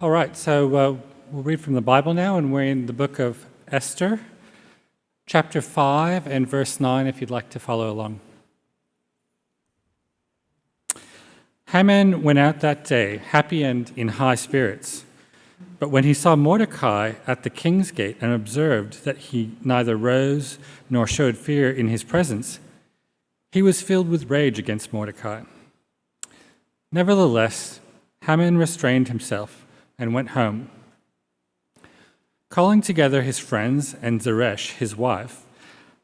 All right, so we'll read from the Bible now, and we're in the book of Esther, chapter 5 and verse 9, if you'd like to follow along. Haman went out that day, happy and in high spirits. But when he saw Mordecai at the king's gate and observed that he neither rose nor showed fear in his presence, he was filled with rage against Mordecai. Nevertheless, Haman restrained himself and went home. Calling together his friends and Zeresh, his wife,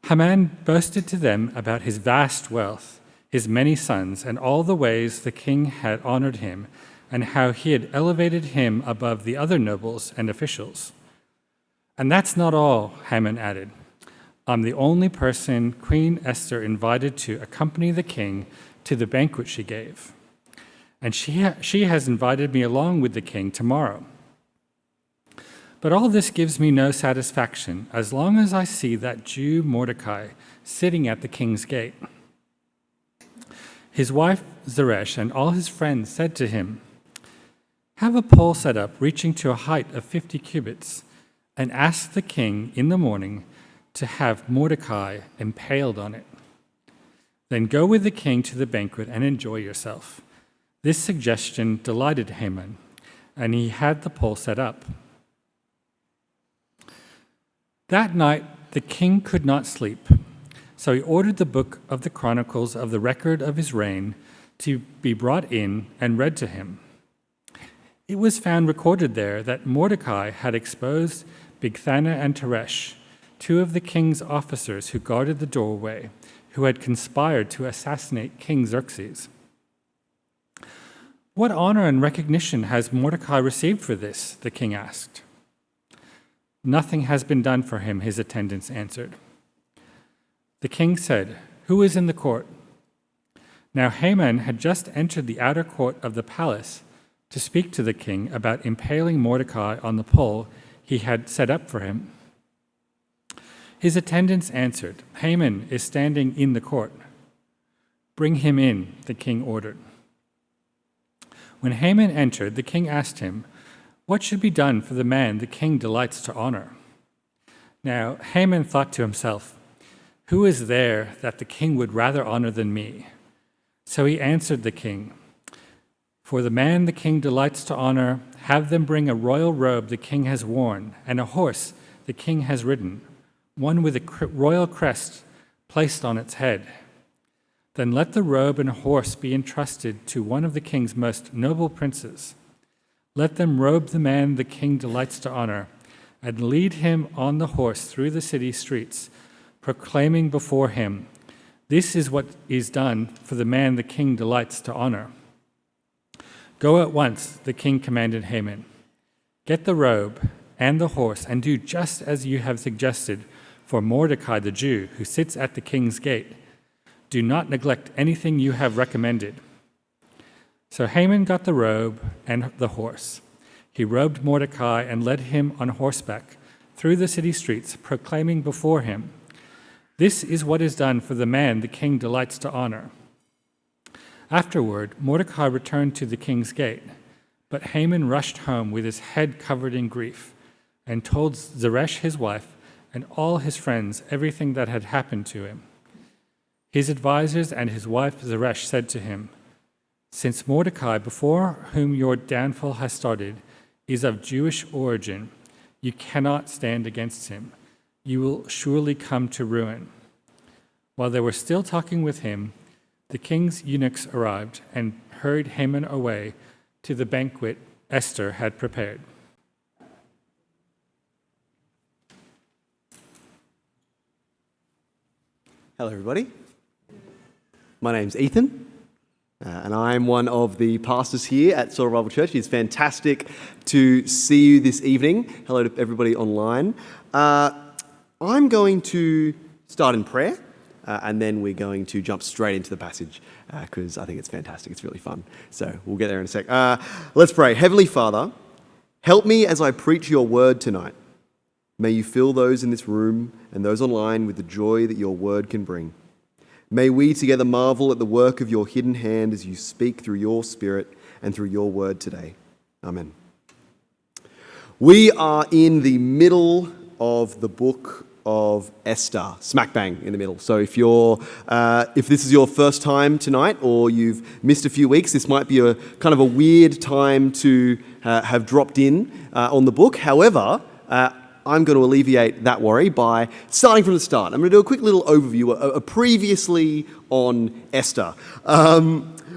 Haman boasted to them about his vast wealth, his many sons, and all the ways the king had honored him, and how he had elevated him above the other nobles and officials. And that's not all, Haman added. I'm the only person Queen Esther invited to accompany the king to the banquet she gave. And she has invited me along with the king tomorrow. But all this gives me no satisfaction as long as I see that Jew Mordecai sitting at the king's gate. His wife Zeresh and all his friends said to him, "Have a pole set up reaching to a height of 50 cubits, and ask the king in the morning to have Mordecai impaled on it. Then go with the king to the banquet and enjoy yourself." This suggestion delighted Haman, and he had the pole set up. That night, the king could not sleep, so he ordered the book of the Chronicles of the record of his reign to be brought in and read to him. It was found recorded there that Mordecai had exposed Bigthana and Teresh, two of the king's officers who guarded the doorway, who had conspired to assassinate King Xerxes. "What honor and recognition has Mordecai received for this?" the king asked. "Nothing has been done for him," his attendants answered. The king said, "Who is in the court?" Now Haman had just entered the outer court of the palace to speak to the king about impaling Mordecai on the pole he had set up for him. His attendants answered, "Haman is standing in the court." "Bring him in," the king ordered. When Haman entered, the king asked him, "What should be done for the man the king delights to honor?" Now Haman thought to himself, "Who is there that the king would rather honor than me?" So he answered the king, "For the man the king delights to honor, have them bring a royal robe the king has worn, and a horse the king has ridden, one with a royal crest placed on its head. Then let the robe and horse be entrusted to one of the king's most noble princes. Let them robe the man the king delights to honor, and lead him on the horse through the city streets, proclaiming before him, 'This is what is done for the man the king delights to honor.'" "Go at once," the king commanded Haman. "Get the robe and the horse, and do just as you have suggested for Mordecai the Jew, who sits at the king's gate. Do not neglect anything you have recommended." So Haman got the robe and the horse. He robed Mordecai and led him on horseback through the city streets, proclaiming before him, "This is what is done for the man the king delights to honor." Afterward, Mordecai returned to the king's gate, but Haman rushed home with his head covered in grief and told Zeresh his wife and all his friends everything that had happened to him. His advisors and his wife Zeresh said to him, "Since Mordecai, before whom your downfall has started, is of Jewish origin, you cannot stand against him. You will surely come to ruin." While they were still talking with him, the king's eunuchs arrived and hurried Haman away to the banquet Esther had prepared. Hello, everybody. My name's Ethan, and I'm one of the pastors here at Soul Revival Church. It's fantastic to see you this evening. Hello to everybody online. I'm going to start in prayer, and then we're going to jump straight into the passage because I think it's fantastic. It's really fun. So we'll get there in a sec. Let's pray. Heavenly Father, help me as I preach your word tonight. May you fill those in this room and those online with the joy that your word can bring. May we together marvel at the work of your hidden hand as you speak through your Spirit and through your word today. Amen. We are in the middle of the book of Esther, smack bang in the middle. So if this is your first time tonight, or you've missed a few weeks, this might be a kind of a weird time to have dropped in on the book. However, I'm going to alleviate that worry by starting from the start. I'm going to do a quick little overview, previously on Esther.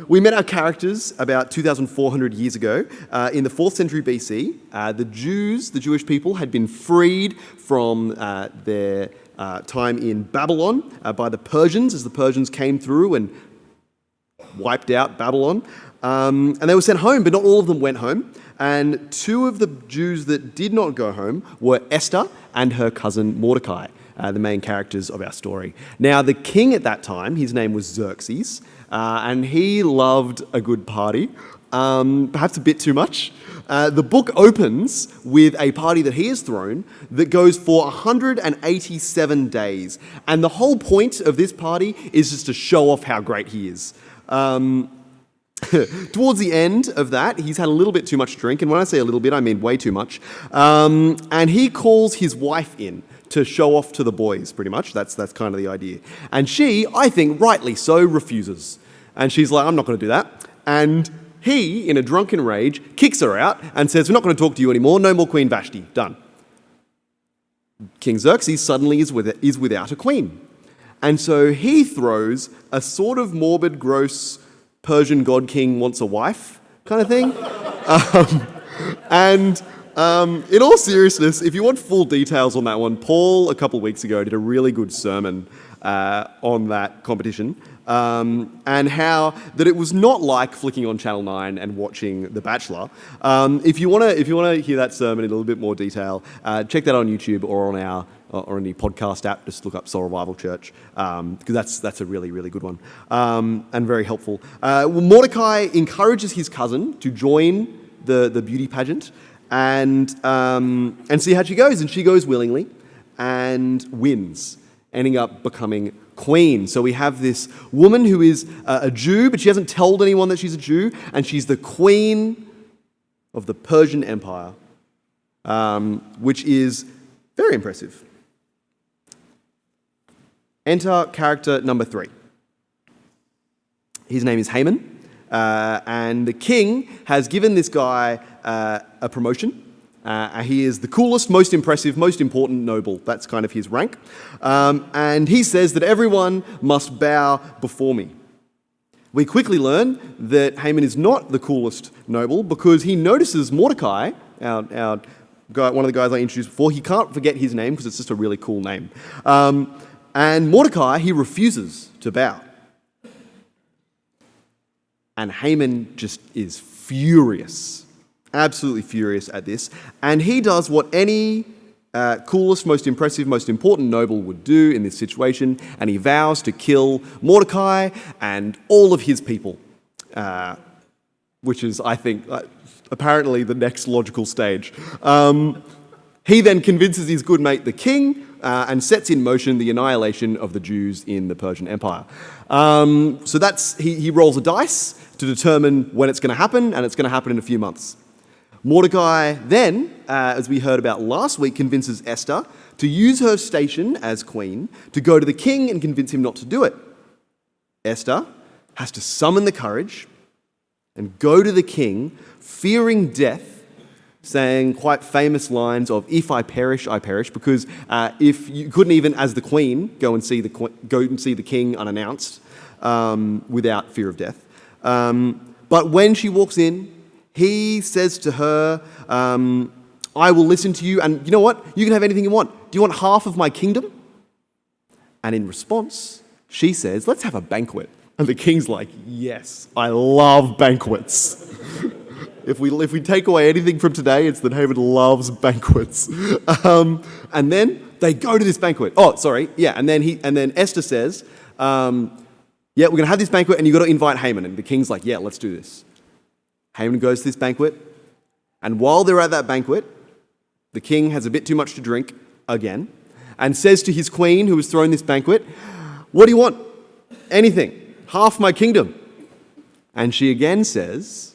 We met our characters about 2,400 years ago. In the 4th century BC, the Jewish people, had been freed from their time in Babylon by the Persians, as the Persians came through and wiped out Babylon. And they were sent home, but not all of them went home. And 2 of the Jews that did not go home were Esther and her cousin Mordecai, the main characters of our story. Now, the king at that time, his name was Xerxes, and he loved a good party, perhaps a bit too much. The book opens with a party that he has thrown that goes for 187 days. And the whole point of this party is just to show off how great he is. Towards the end of that, he's had a little bit too much to drink, and when I say a little bit, I mean way too much. And he calls his wife in to show off to the boys, pretty much. That's kind of the idea. And she, I think rightly so, refuses. And she's like, I'm not going to do that. And he, in a drunken rage, kicks her out and says, we're not going to talk to you anymore. No more Queen Vashti. Done. King Xerxes suddenly is without a queen. And so he throws a sort of morbid, gross Persian god king wants a wife kind of thing. In all seriousness, if you want full details on that one, Paul, a couple of weeks ago, did a really good sermon on that competition, and how that it was not like flicking on Channel 9 and watching The Bachelor. If you want to hear that sermon in a little bit more detail, check that on YouTube or on the podcast app. Just look up Soul Revival Church, because that's a really, really good one, and very helpful. Mordecai encourages his cousin to join the beauty pageant and see how she goes, and she goes willingly and wins, ending up becoming queen. So we have this woman who is a Jew, but she hasn't told anyone that she's a Jew, and she's the queen of the Persian Empire, which is very impressive. Enter character number 3. His name is Haman, and the king has given this guy a promotion. He is the coolest, most impressive, most important noble. That's kind of his rank. And he says that everyone must bow before me. We quickly learn that Haman is not the coolest noble, because he notices Mordecai, our guy, one of the guys I introduced before. He can't forget his name because it's just a really cool name. And Mordecai, he refuses to bow. And Haman just is furious, absolutely furious at this. And he does what any coolest, most impressive, most important noble would do in this situation, and he vows to kill Mordecai and all of his people, which is, I think, apparently the next logical stage. He then convinces his good mate, the king, and sets in motion the annihilation of the Jews in the Persian Empire. So he rolls a dice to determine when it's going to happen, and it's going to happen in a few months. Mordecai then, as we heard about last week, convinces Esther to use her station as queen to go to the king and convince him not to do it. Esther has to summon the courage and go to the king, fearing death, saying quite famous lines of, if I perish, I perish, because if you couldn't even, as the queen, go and see the king unannounced without fear of death. But when she walks in, he says to her, I will listen to you, and you know what? You can have anything you want. Do you want half of my kingdom? And in response, she says, let's have a banquet. And the king's like, yes, I love banquets. If we take away anything from today, it's that Haman loves banquets. And then they go to this banquet. And then Esther says, we're going to have this banquet, and you've got to invite Haman. And the king's like, yeah, let's do this. Haman goes to this banquet, and while they're at that banquet, the king has a bit too much to drink again, and says to his queen, who has thrown this banquet, what do you want? Anything. Half my kingdom. And she again says,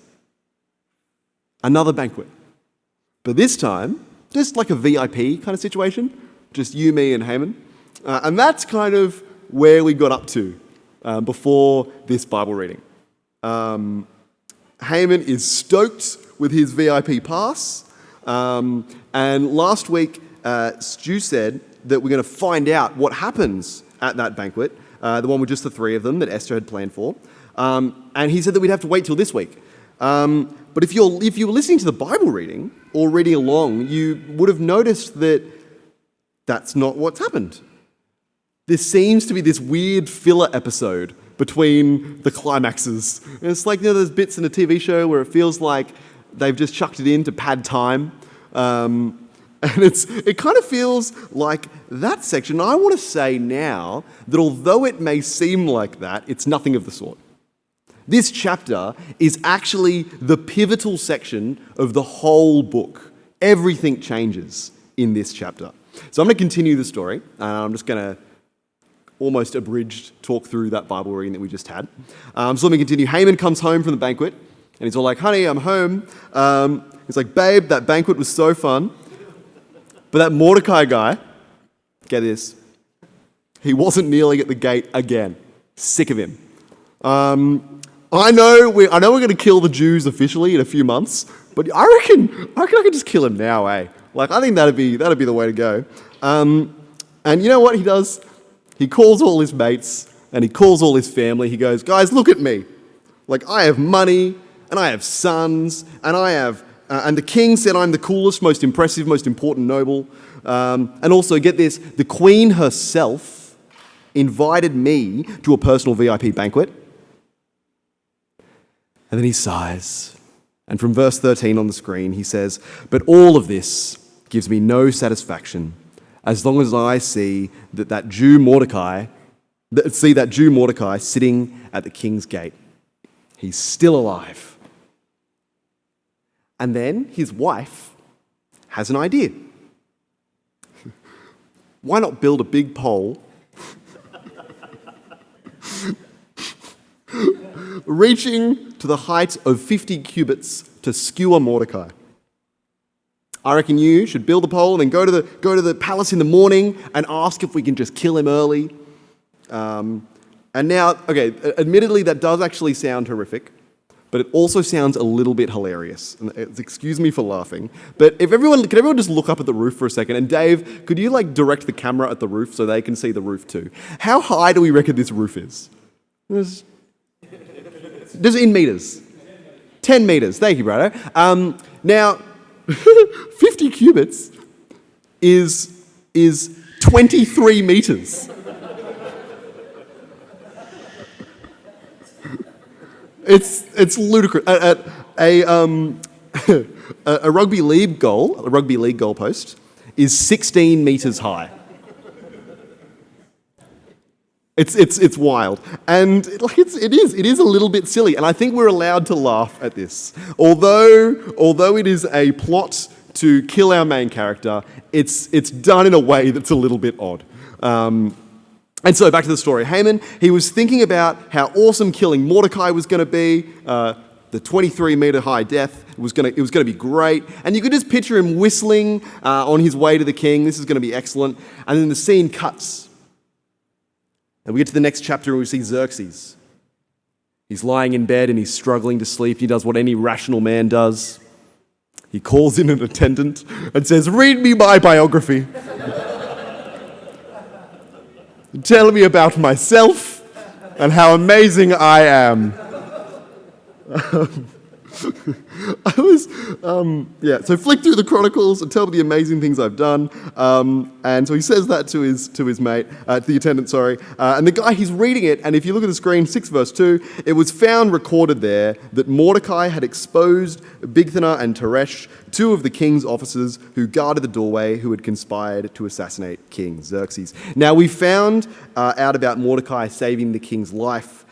another banquet. But this time, just like a VIP kind of situation, just you, me, and Haman. And that's kind of where we got up to before this Bible reading. Haman is stoked with his VIP pass. And last week, Stu said that we're going to find out what happens at that banquet, the one with just the three of them that Esther had planned for. And he said that we'd have to wait till this week. But if you were listening to the Bible reading or reading along, you would have noticed that that's not what's happened. There seems to be this weird filler episode between the climaxes. And it's like, those bits in a TV show where it feels like they've just chucked it in to pad time. And it kind of feels like that section. I want to say now that although it may seem like that, it's nothing of the sort. This chapter is actually the pivotal section of the whole book. Everything changes in this chapter. So I'm going to continue the story. I'm just going to almost abridged talk through that Bible reading that we just had. So let me continue. Haman comes home from the banquet, and he's all like, honey, I'm home. He's like, babe, that banquet was so fun. But that Mordecai guy, get this, he wasn't kneeling at the gate again. Sick of him. I know we're going to kill the Jews officially in a few months, but I reckon I could just kill him now, eh? Like, I think that'd be the way to go. And you know what he does? He calls all his mates and he calls all his family. He goes, guys, look at me. Like, I have money and I have sons and and the king said I'm the coolest, most impressive, most important noble. And also, get this, the queen herself invited me to a personal VIP banquet. And then he sighs. And from verse 13 on the screen, he says, but all of this gives me no satisfaction as long as I see that Jew Mordecai sitting at the king's gate. He's still alive. And then his wife has an idea. Why not build a big pole reaching to the height of 50 cubits to skewer Mordecai? I reckon you should build a pole and then go to the palace in the morning and ask if we can just kill him early. And now, okay, admittedly that does actually sound horrific, but it also sounds a little bit hilarious. And excuse me for laughing, but could everyone just look up at the roof for a second? And Dave, could you direct the camera at the roof so they can see the roof too? How high do we reckon this roof is? Just in meters. 10 meters. Thank you, brother. Now, 50 cubits is 23 meters. It's ludicrous. A rugby league goalpost is 16 meters high. It's wild, and it is a little bit silly, and I think we're allowed to laugh at this. Although it is a plot to kill our main character, it's done in a way that's a little bit odd. And so back to the story. Haman, he was thinking about how awesome killing Mordecai was going to be. The 23-meter high death was going to be great, and you could just picture him whistling on his way to the king. This is going to be excellent. And then the scene cuts. And we get to the next chapter and we see Xerxes. He's lying in bed and he's struggling to sleep. He does what any rational man does. He calls in an attendant and says, read me my biography. Tell me about myself and how amazing I am. So flick through the Chronicles and tell me the amazing things I've done. And so he says that to his mate, to the attendant, sorry. And the guy, he's reading it, and if you look at the screen, 6 verse 2, it was found recorded there that Mordecai had exposed Bigthana and Teresh, 2 of the king's officers who guarded the doorway, who had conspired to assassinate King Xerxes. Now, we found out about Mordecai saving the king's life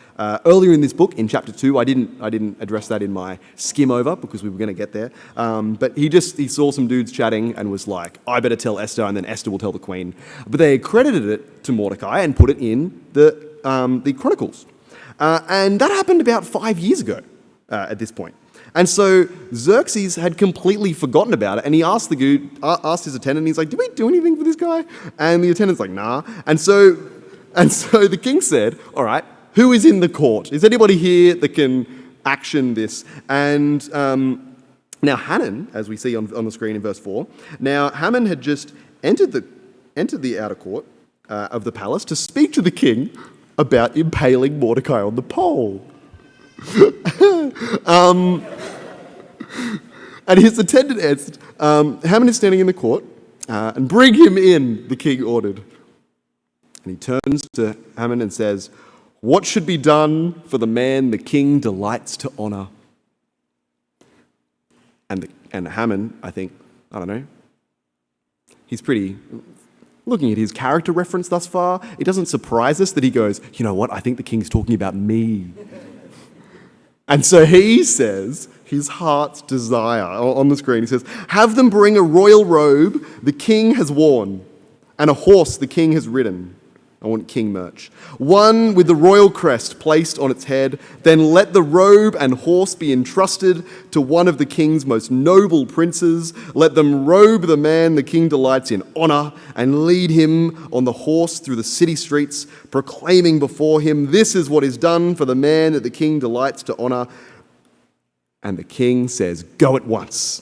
earlier in this book, in chapter 2. I didn't address that in my skim over because we were going to get there. But he saw some dudes chatting and was like, I better tell Esther, and then Esther will tell the queen. But they credited it to Mordecai and put it in the Chronicles. And that happened about 5 years ago at this point. And so Xerxes had completely forgotten about it, and he asked his attendant, he's like, did we do anything for this guy? And the attendant's like, nah. And so the king said, all right, who is in the court? Is anybody here that can action this? And now Hanan, as we see on the screen in verse 4, now Haman had just entered the outer court of the palace to speak to the king about impaling Mordecai on the pole. And his attendant answered, Haman is standing in the court, and bring him in, the king ordered. And he turns to Haman and says, what should be done for the man the king delights to honor? And Haman, I don't know, he's pretty, looking at his character reference thus far, it doesn't surprise us that he goes, you know what, I think the king's talking about me. And so he says his heart's desire on the screen. He says, have them bring a royal robe the king has worn and a horse the king has ridden. I want king merch. One with the royal crest placed on its head. Then let the robe and horse be entrusted to one of the king's most noble princes. Let them robe the man the king delights in honor and lead him on the horse through the city streets, proclaiming before him, this is what is done for the man that the king delights to honor. And the king says, go at once.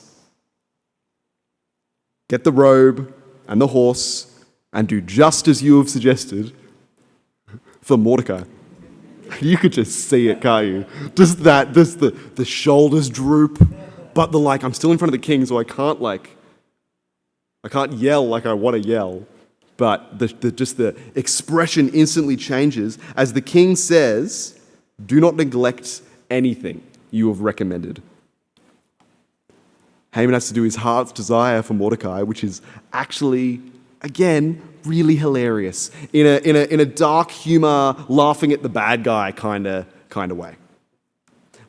Get the robe and the horse and do just as you have suggested for Mordecai. You could just see it, can't you? Just the shoulders droop, but I'm still in front of the king, so I can't yell like I want to yell. But the expression instantly changes as the king says, do not neglect anything you have recommended. Haman has to do his heart's desire for Mordecai, which is actually, again, really hilarious in a dark humor, laughing at the bad guy kind of way.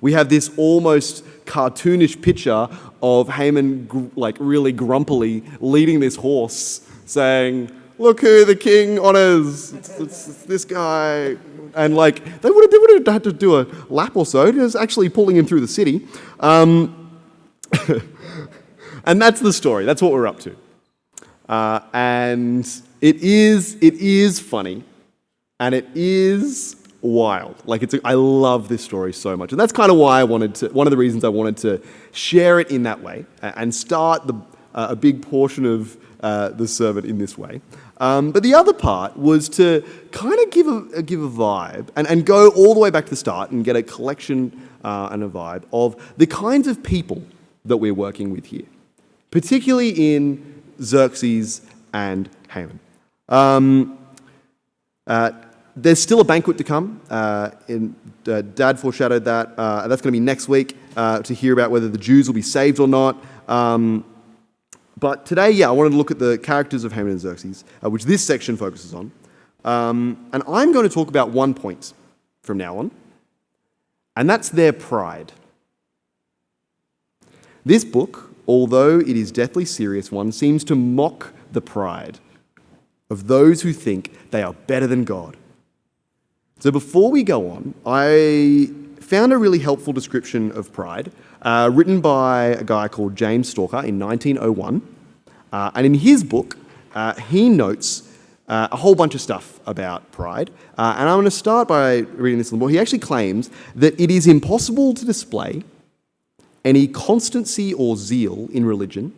We have this almost cartoonish picture of Haman really grumpily leading this horse, saying, "Look who the king honors! It's this guy." And they would have had to do a lap or so. It was actually pulling him through the city, and that's the story. That's what we're up to. And it is funny, and it is wild. I love this story so much, and that's kind of why one of the reasons I wanted to share it in that way and start a big portion of the sermon in this way. But the other part was to kind of give a vibe and go all the way back to the start and get a collection and a vibe of the kinds of people that we're working with here, particularly in Xerxes and Haman. There's still a banquet to come. Dad foreshadowed that. That's going to be next week to hear about whether the Jews will be saved or not. But today, I wanted to look at the characters of Haman and Xerxes, which this section focuses on. And I'm going to talk about one point from now on, and that's their pride. This book, although it is deathly serious one, seems to mock the pride of those who think they are better than God. So before we go on, I found a really helpful description of pride written by a guy called James Stalker in 1901. And in his book, he notes a whole bunch of stuff about pride. And I'm going to start by reading this a little more. He actually claims that it is impossible to display any constancy or zeal in religion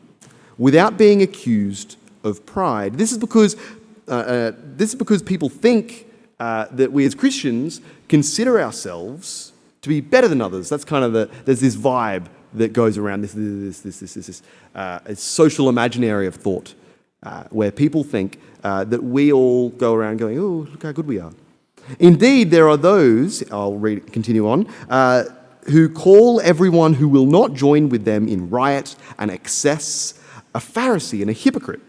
without being accused of pride. This is because people think that we as Christians consider ourselves to be better than others. That's kind of there's this vibe that goes around this social imaginary of thought, where people think that we all go around going, "Oh, look how good we are." Indeed, there are those, continue on, who call everyone who will not join with them in riot and excess a Pharisee and a hypocrite.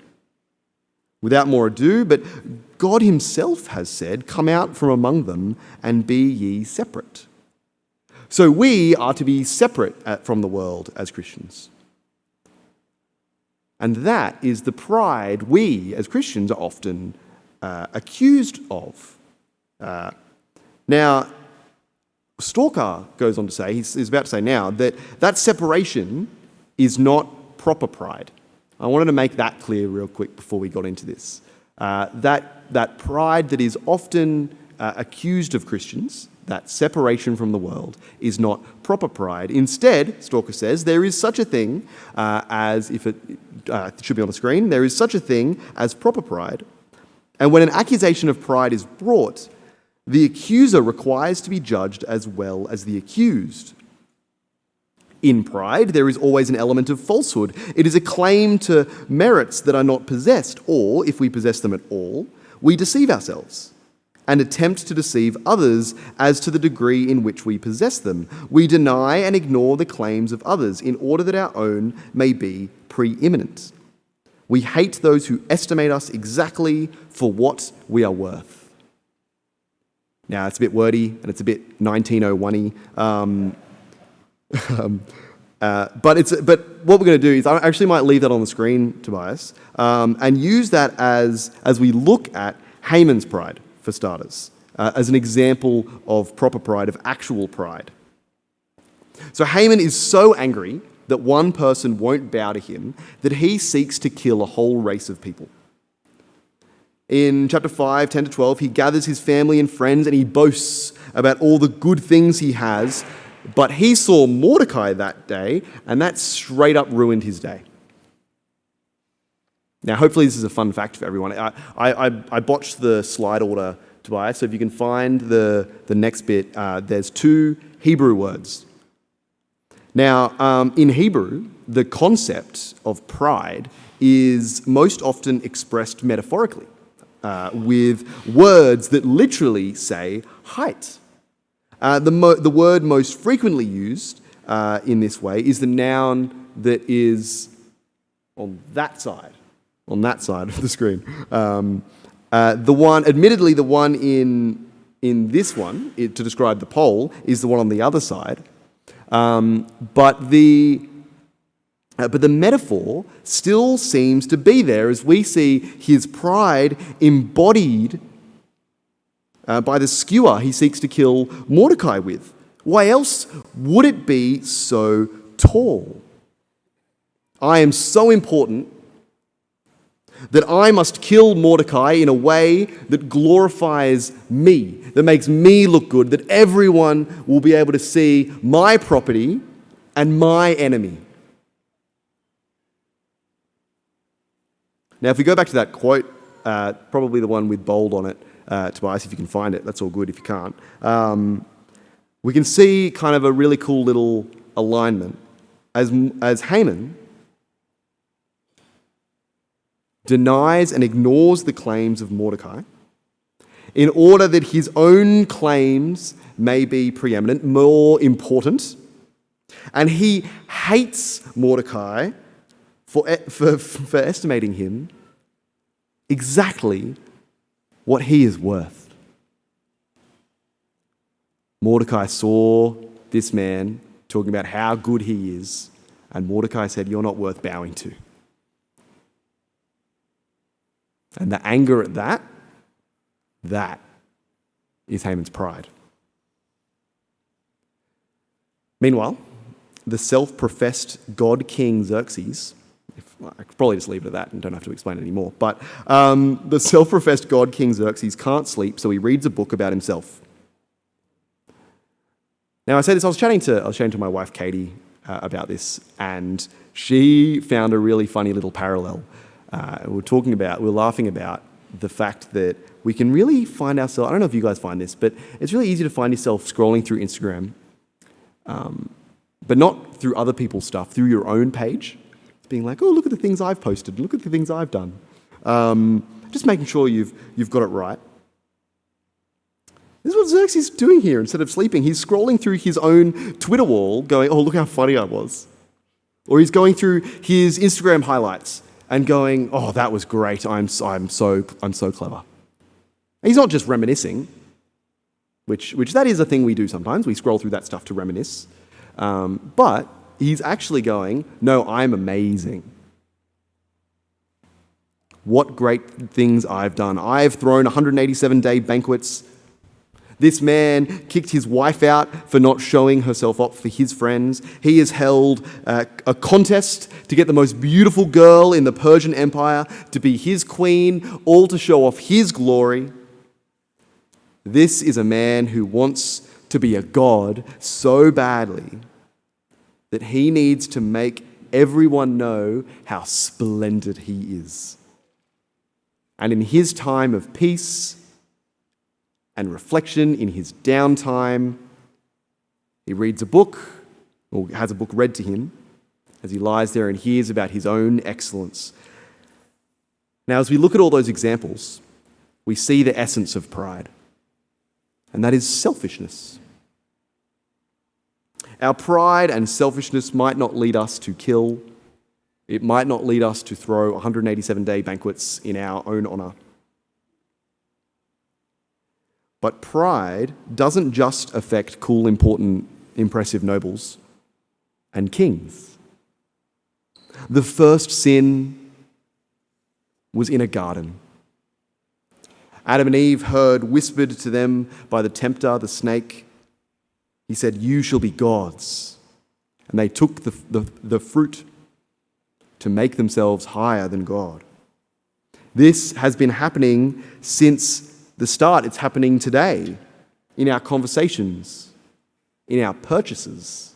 Without more ado, but God himself has said, "Come out from among them and be ye separate." So we are to be separate from the world as Christians. And that is the pride we as Christians are often accused of. Now, Stalker goes on to say, he's about to say now, that separation is not proper pride. I wanted to make that clear real quick before we got into this. That pride that is often accused of Christians, that separation from the world, is not proper pride. Instead, Stalker says, there is such a thing as, if it should be on the screen, there is such a thing as proper pride. And when an accusation of pride is brought, the accuser requires to be judged as well as the accused. In pride, there is always an element of falsehood. It is a claim to merits that are not possessed, or, if we possess them at all, we deceive ourselves and attempt to deceive others as to the degree in which we possess them. We deny and ignore the claims of others in order that our own may be preeminent. We hate those who estimate us exactly for what we are worth. Now, it's a bit wordy and it's a bit 1901-y. But what we're going to do is I actually might leave that on the screen, Tobias, and use that as we look at Haman's pride, for starters, as an example of proper pride, of actual pride. So Haman is so angry that one person won't bow to him that he seeks to kill a whole race of people. In chapter 5, 10 to 12, he gathers his family and friends and he boasts about all the good things he has, but he saw Mordecai that day, and that straight up ruined his day. Now, hopefully this is a fun fact for everyone. I botched the slide order, Tobias, so if you can find the next bit, there's 2 Hebrew words. Now, in Hebrew, the concept of pride is most often expressed metaphorically, with words that literally say height. The word most frequently used in this way is the noun that is on that side of the screen. Admittedly, the one in this one, to describe the pole, is the one on the other side. But the metaphor still seems to be there as we see his pride embodied by the skewer he seeks to kill Mordecai with. Why else would it be so tall? I am so important that I must kill Mordecai in a way that glorifies me, that makes me look good, that everyone will be able to see my property and my enemy. Now, if we go back to that quote, probably the one with bold on it, Tobias, if you can find it, that's all good if you can't. We can see kind of a really cool little alignment as Haman denies and ignores the claims of Mordecai in order that his own claims may be preeminent, more important, and he hates Mordecai for estimating him exactly what he is worth. Mordecai saw this man talking about how good he is, and Mordecai said, "You're not worth bowing to." And the anger at that is Haman's pride. Meanwhile, the self-professed God King Xerxes, I could probably just leave it at that and don't have to explain it anymore, but the self-professed God King Xerxes can't sleep, so he reads a book about himself. Now, I say this, I was chatting to my wife Katie about this, and she found a really funny little parallel. We were laughing about the fact that we can really find ourselves, I don't know if you guys find this, but it's really easy to find yourself scrolling through Instagram, but not through other people's stuff, through your own page, being like, oh, look at the things I've posted, look at the things I've done. Just making sure you've got it right. This is what Xerxes is doing here. Instead of sleeping, he's scrolling through his own Twitter wall going, oh, look how funny I was. Or he's going through his Instagram highlights and going, oh, that was great, I'm so clever. And he's not just reminiscing, which that is a thing we do sometimes. We scroll through that stuff to reminisce. But he's actually going, no, I'm amazing. What great things I've done. I've thrown 187-day banquets. This man kicked his wife out for not showing herself off for his friends. He has held a contest to get the most beautiful girl in the Persian Empire to be his queen, all to show off his glory. This is a man who wants to be a god so badly that he needs to make everyone know how splendid he is. And in his time of peace and reflection, in his downtime, he reads a book, or has a book read to him, as he lies there and hears about his own excellence. Now, as we look at all those examples, we see the essence of pride, and that is selfishness. Our pride and selfishness might not lead us to kill. It might not lead us to throw 187-day banquets in our own honor. But pride doesn't just affect cool, important, impressive nobles and kings. The first sin was in a garden. Adam and Eve heard whispered to them by the tempter, the snake. He said, "You shall be gods." And they took the fruit to make themselves higher than God. This has been happening since the start. It's happening today in our conversations, in our purchases,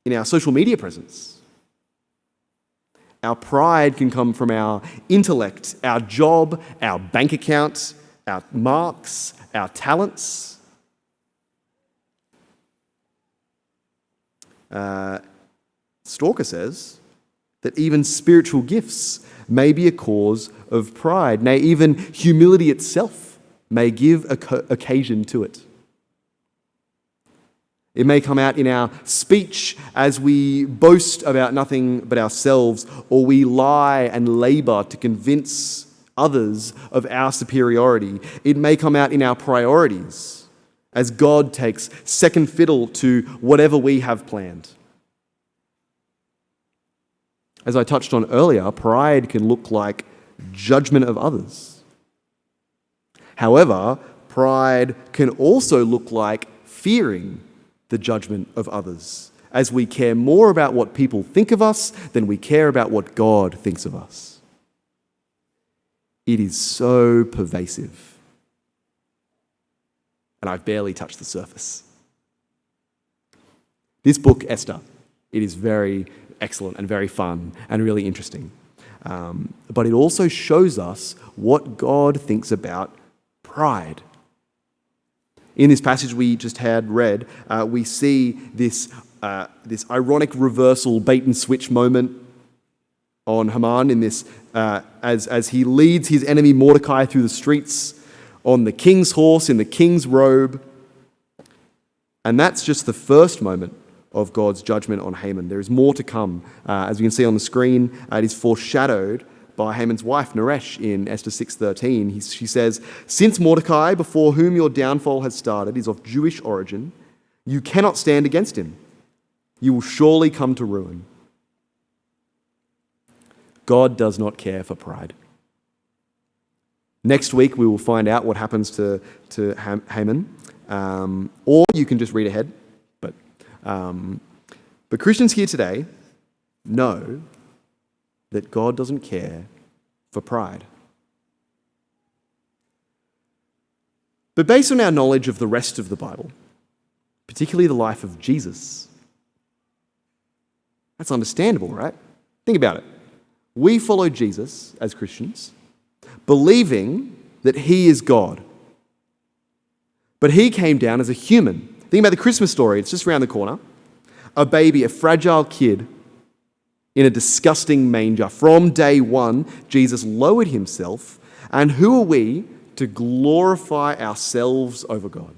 in our social media presence. Our pride can come from our intellect, our job, our bank account, our marks, our talents. Stalker says that even spiritual gifts may be a cause of pride. Nay, even humility itself may give occasion to it. It may come out in our speech as we boast about nothing but ourselves, or we lie and labor to convince others of our superiority. It may come out in our priorities as God takes second fiddle to whatever we have planned. As I touched on earlier, pride can look like judgment of others. However, pride can also look like fearing the judgment of others, as we care more about what people think of us than we care about what God thinks of us. It is so pervasive. And I've barely touched the surface. This book, Esther, it is very excellent and very fun and really interesting. But it also shows us what God thinks about pride. In this passage we just had read, we see this ironic reversal, bait and switch moment on Haman in this as he leads his enemy Mordecai through the streets on the king's horse in the king's robe. And that's just the first moment of God's judgment on Haman. There is more to come. As we can see on the screen, it is foreshadowed by Haman's wife, Naresh, in Esther 6:13. She says, "Since Mordecai, before whom your downfall has started, is of Jewish origin, you cannot stand against him. You will surely come to ruin." God does not care for pride. Next week, we will find out what happens to Haman. Or you can just read ahead. But Christians here today know that God doesn't care for pride. But based on our knowledge of the rest of the Bible, particularly the life of Jesus, that's understandable, right? Think about it. We follow Jesus as Christians, believing that he is God. But he came down as a human. Think about the Christmas story. It's just around the corner. A baby, a fragile kid in a disgusting manger. From day one, Jesus lowered himself. And who are we to glorify ourselves over God?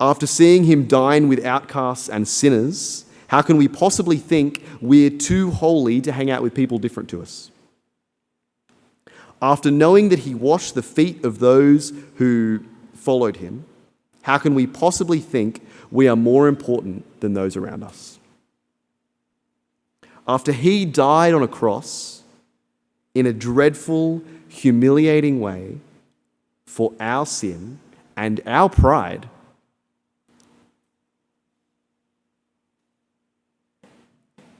After seeing him dine with outcasts and sinners, how can we possibly think we're too holy to hang out with people different to us? After knowing that he washed the feet of those who followed him, how can we possibly think we are more important than those around us? After he died on a cross in a dreadful, humiliating way for our sin and our pride,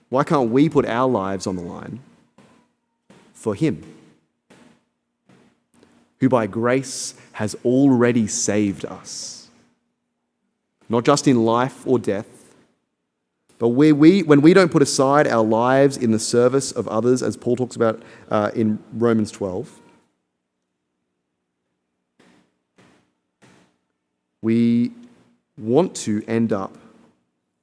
why can't we put our lives on the line for him, who by grace has already saved us, not just in life or death, but when we don't put aside our lives in the service of others, as Paul talks about in Romans 12, we want to end up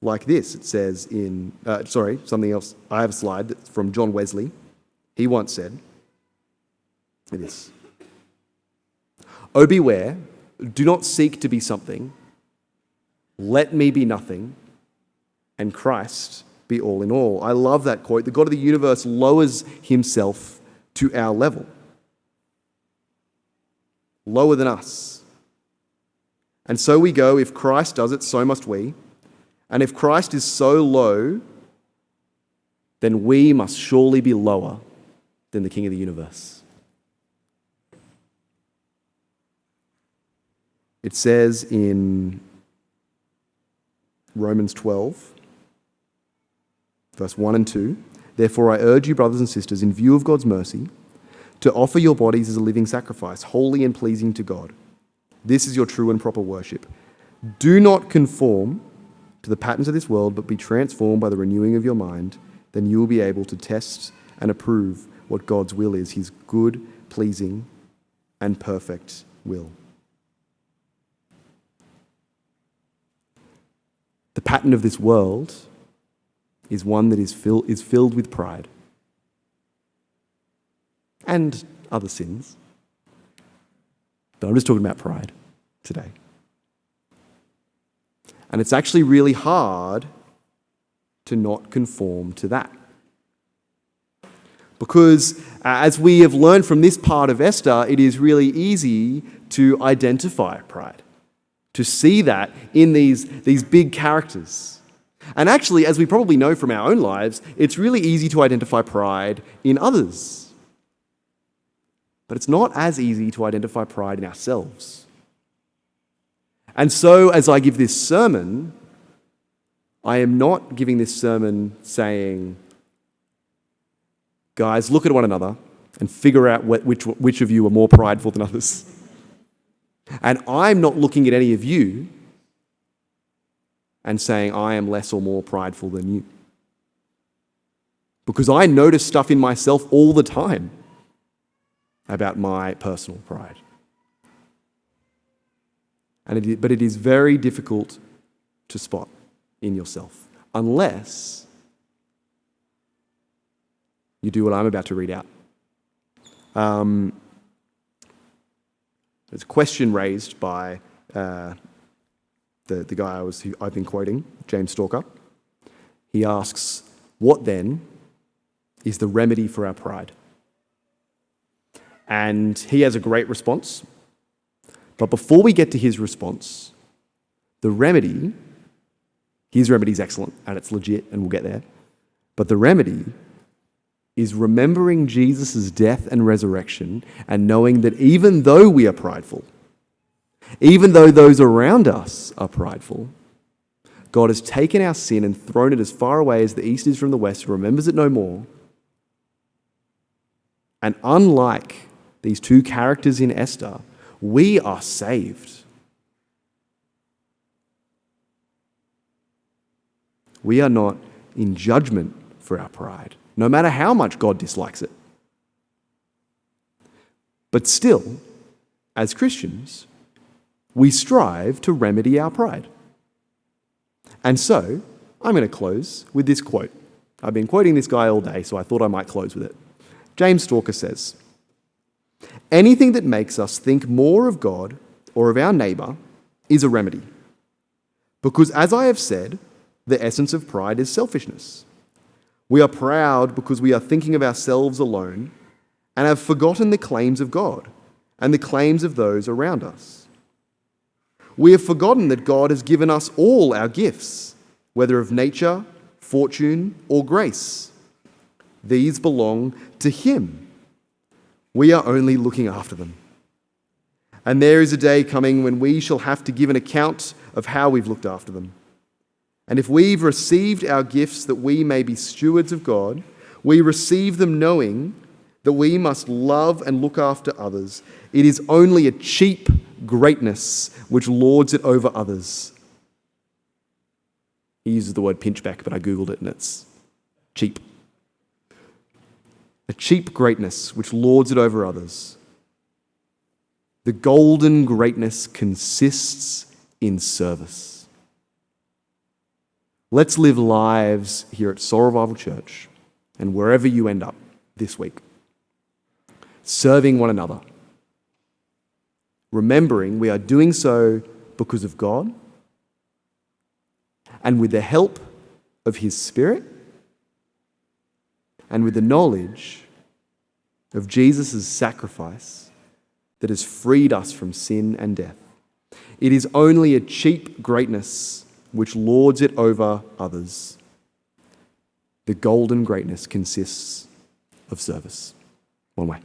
like this. It says in, something else. I have a slide that's from John Wesley. He once said this: "Oh, beware, do not seek to be something. Let me be nothing, and Christ be all in all." I love that quote. The God of the universe lowers himself to our level, lower than us. And so we go, if Christ does it, so must we. And if Christ is so low, then we must surely be lower than the King of the universe. It says in Romans 12, verse 1 and 2, "Therefore I urge you, brothers and sisters, in view of God's mercy, to offer your bodies as a living sacrifice, holy and pleasing to God. This is your true and proper worship. Do not conform to the patterns of this world, but be transformed by the renewing of your mind. Then you will be able to test and approve what God's will is, his good, pleasing, and perfect will." The pattern of this world is one that is filled with pride and other sins. But I'm just talking about pride today. And it's actually really hard to not conform to that. Because as we have learned from this part of Esther, it is really easy to identify pride, to see that in these big characters. And actually, as we probably know from our own lives, it's really easy to identify pride in others. But it's not as easy to identify pride in ourselves. And so, as I give this sermon, I am not giving this sermon saying, guys, look at one another and figure out which of you are more prideful than others. And I'm not looking at any of you and saying I am less or more prideful than you. Because I notice stuff in myself all the time about my personal pride. But it is very difficult to spot in yourself unless you do what I'm about to read out. There's a question raised by the guy who I've been quoting, James Stalker. He asks, "What then is the remedy for our pride?" And he has a great response. But before we get to his response, his remedy is excellent and it's legit and we'll get there. But the remedy is remembering Jesus' death and resurrection and knowing that even though we are prideful, even though those around us are prideful, God has taken our sin and thrown it as far away as the east is from the west, remembers it no more. And unlike these two characters in Esther, we are saved. We are not in judgment for our pride, no matter how much God dislikes it. But still, as Christians, we strive to remedy our pride. And so, I'm going to close with this quote. I've been quoting this guy all day, so I thought I might close with it. James Stalker says, "Anything that makes us think more of God or of our neighbour is a remedy. Because as I have said, the essence of pride is selfishness. We are proud because we are thinking of ourselves alone and have forgotten the claims of God and the claims of those around us. We have forgotten that God has given us all our gifts, whether of nature, fortune, or grace. These belong to Him. We are only looking after them. And there is a day coming when we shall have to give an account of how we've looked after them. And if we've received our gifts that we may be stewards of God, we receive them knowing that we must love and look after others. It is only a cheap greatness which lords it over others. He uses the word pinchback, but I googled it and it's cheap. A cheap greatness which lords it over others. The golden greatness consists in service. Let's live lives here at Soul Revival Church and wherever you end up this week, serving one another, remembering we are doing so because of God and with the help of His Spirit and with the knowledge of Jesus' sacrifice that has freed us from sin and death. It is only a cheap greatness which lords it over others. The golden greatness consists of service. One way.